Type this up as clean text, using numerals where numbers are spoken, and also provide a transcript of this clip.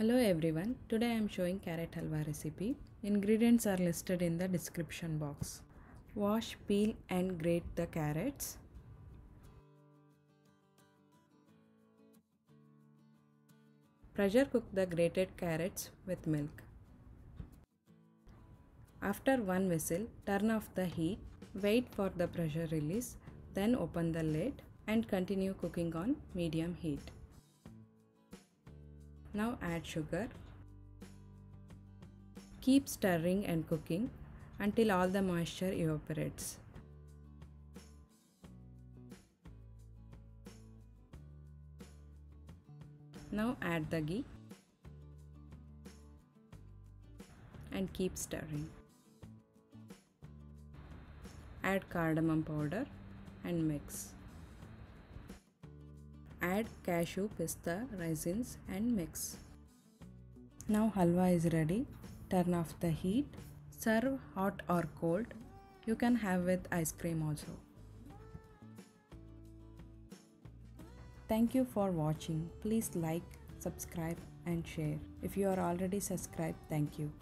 Hello everyone, today I am showing carrot halwa recipe. Ingredients are listed in the description box. Wash, peel and grate the carrots. Pressure cook the grated carrots with milk. After one whistle, turn off the heat, wait for the pressure release, then open the lid and continue cooking on medium heat. Now add sugar. Keep stirring and cooking until all the moisture evaporates. Now add the ghee and keep stirring. Add cardamom powder and mix. Add cashew, pistachio, raisins and mix. Now halwa is ready. Turn off the heat. Serve hot or cold. You can have with ice cream also. Thank you for watching. Please like, subscribe and share. If you are already subscribed, thank you.